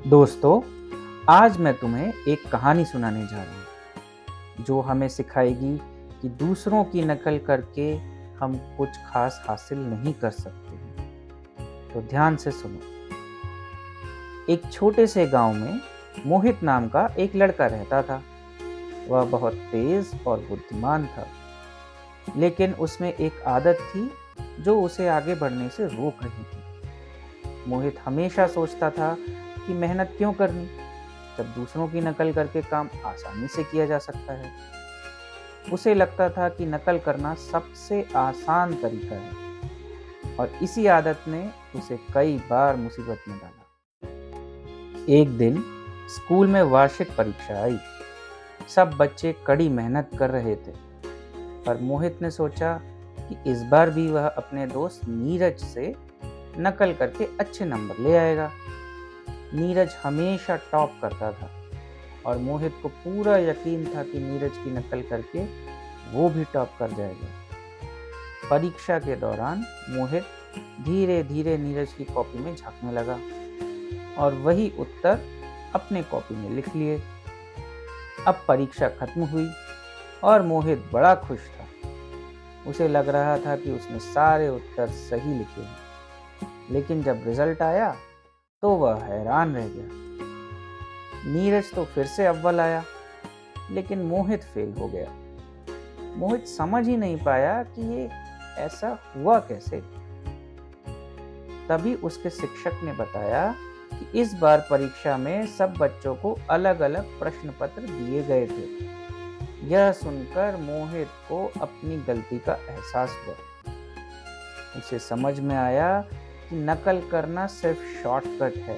दोस्तों, आज मैं तुम्हें एक कहानी सुनाने जा रहा हूँ जो हमें सिखाएगी कि दूसरों की नकल करके हम कुछ खास हासिल नहीं कर सकते हैं। तो ध्यान से सुनो। एक छोटे से गांव में मोहित नाम का एक लड़का रहता था। वह बहुत तेज और बुद्धिमान था, लेकिन उसमें एक आदत थी जो उसे आगे बढ़ने से रोक रही थी। मोहित हमेशा सोचता था कि मेहनत क्यों करनी जब दूसरों की नकल करके काम आसानी से किया जा सकता है। उसे लगता था कि नकल करना सबसे आसान तरीका है और इसी आदत ने उसे कई बार मुसीबत में डाला। एक दिन स्कूल में वार्षिक परीक्षा आई। सब बच्चे कड़ी मेहनत कर रहे थे, पर मोहित ने सोचा कि इस बार भी वह अपने दोस्त नीरज से नकल करके अच्छे नंबर ले आएगा। नीरज हमेशा टॉप करता था और मोहित को पूरा यकीन था कि नीरज की नकल करके वो भी टॉप कर जाएगा। परीक्षा के दौरान मोहित धीरे धीरे नीरज की कॉपी में झांकने लगा और वही उत्तर अपने कॉपी में लिख लिए। अब परीक्षा खत्म हुई और मोहित बड़ा खुश था। उसे लग रहा था कि उसने सारे उत्तर सही लिखे हैं। लेकिन जब रिजल्ट आया तो वह हैरान रह गया। नीरज तो फिर से अव्वल आया, लेकिन मोहित फेल हो गया। मोहित समझ ही नहीं पाया कि ये ऐसा हुआ कैसे। तभी उसके शिक्षक ने बताया कि इस बार परीक्षा में सब बच्चों को अलग अलग प्रश्न पत्र दिए गए थे। यह सुनकर मोहित को अपनी गलती का एहसास हुआ। उसे समझ में आया कि नकल करना सिर्फ शॉर्टकट है,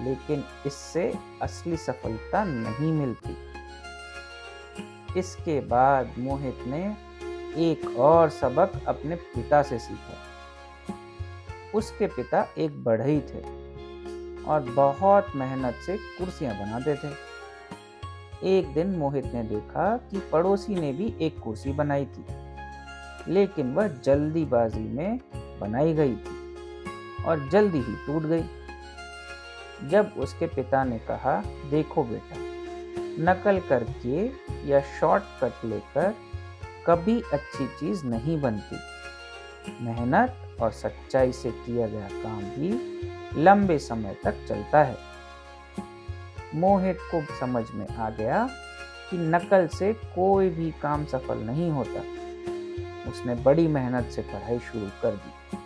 लेकिन इससे असली सफलता नहीं मिलती। इसके बाद मोहित ने एक और सबक अपने पिता से सीखा। उसके पिता एक बढ़ई थे और बहुत मेहनत से कुर्सियां बनाते थे। एक दिन मोहित ने देखा कि पड़ोसी ने भी एक कुर्सी बनाई थी, लेकिन वह जल्दीबाजी में बनाई गई थी और जल्दी ही टूट गई। जब उसके पिता ने कहा, देखो बेटा, नकल करके या शॉर्टकट लेकर कभी अच्छी चीज नहीं बनती। मेहनत और सच्चाई से किया गया काम भी लंबे समय तक चलता है। मोहित को समझ में आ गया कि नकल से कोई भी काम सफल नहीं होता। उसने बड़ी मेहनत से पढ़ाई शुरू कर दी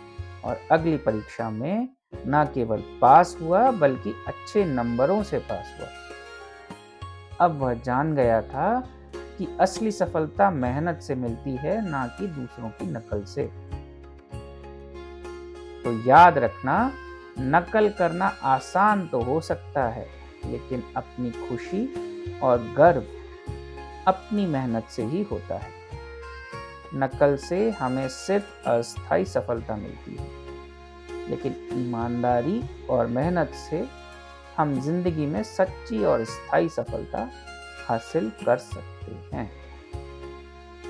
और अगली परीक्षा में न केवल पास हुआ बल्कि अच्छे नंबरों से पास हुआ। अब वह जान गया था कि असली सफलता मेहनत से मिलती है, ना कि दूसरों की नकल से। तो याद रखना, नकल करना आसान तो हो सकता है, लेकिन अपनी खुशी और गर्व अपनी मेहनत से ही होता है। नकल से हमें सिर्फ अस्थायी सफलता मिलती है, लेकिन ईमानदारी और मेहनत से हम जिंदगी में सच्ची और स्थायी सफलता हासिल कर सकते हैं।